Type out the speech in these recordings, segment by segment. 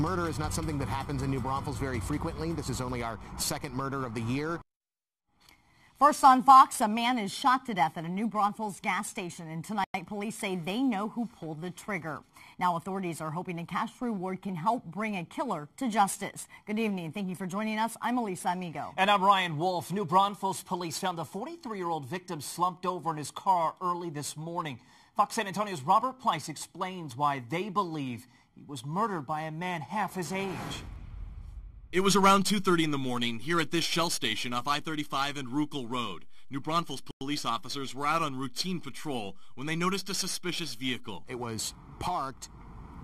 Murder is not something that happens in New Braunfels very frequently. This is only our second murder of the year. First on Fox, a man is shot to death at a New Braunfels gas station, and tonight police say they know who pulled the trigger. Now authorities are hoping a cash reward can help bring a killer to justice. Good evening. Thank you for joining us. I'm Elisa Amigo. And I'm Ryan Wolf. New Braunfels police found a 43-year-old victim slumped over in his car early this morning. Fox San Antonio's Robert Price explains why they believe he was murdered by a man half his age. It was around 2:30 in the morning here at this Shell station off I-35 and Ruekle Road. New Braunfels police officers were out on routine patrol when they noticed a suspicious vehicle. It was parked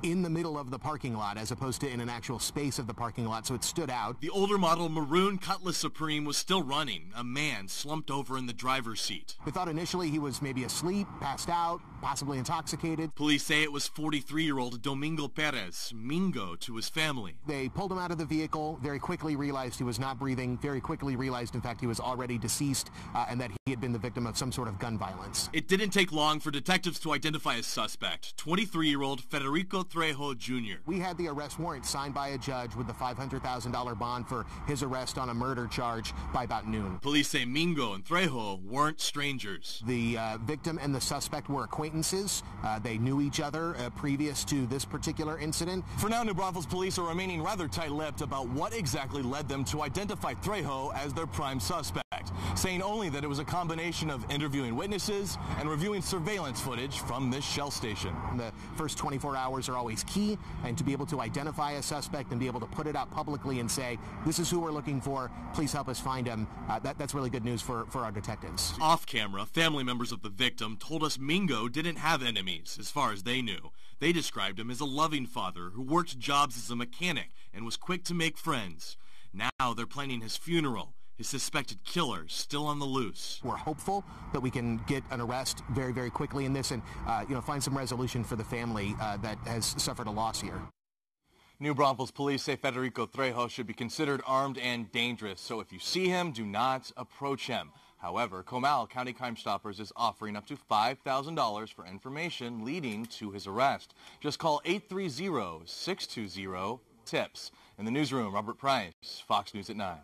in the middle of the parking lot as opposed to in an actual space of the parking lot, so it stood out. The older model maroon Cutlass Supreme was still running. A man slumped over in the driver's seat. We thought initially he was maybe asleep, passed out, possibly intoxicated. Police say it was 43-year-old Domingo Perez, Mingo to his family. They pulled him out of the vehicle, very quickly realized he was not breathing, very quickly realized, in fact, he was already deceased and that he had been the victim of some sort of gun violence. It didn't take long for detectives to identify a suspect, 23-year-old Federico Trejo Jr. We had the arrest warrant signed by a judge with the $500,000 bond for his arrest on a murder charge by about noon. Police say Mingo and Trejo weren't strangers. The victim and the suspect were acquaintances. They knew each other previous to this particular incident. For now, New Braunfels police are remaining rather tight-lipped about what exactly led them to identify Trejo as their prime suspect, saying only that it was a combination of interviewing witnesses and reviewing surveillance footage from this Shell station. The first 24 hours are always key, and to be able to identify a suspect and be able to put it out publicly and say, this is who we're looking for, please help us find him, that's really good news for our detectives. Off camera, family members of the victim told us Mingo didn't have enemies, as far as they knew. They described him as a loving father who worked jobs as a mechanic and was quick to make friends. Now they're planning his funeral. His suspected killer still on the loose. We're hopeful that we can get an arrest very, very quickly in this and find some resolution for the family that has suffered a loss here. New Braunfels police say Federico Trejo should be considered armed and dangerous, so if you see him, do not approach him. However, Comal County Crime Stoppers is offering up to $5,000 for information leading to his arrest. Just call 830-620-TIPS. In the newsroom, Robert Price, Fox News at 9.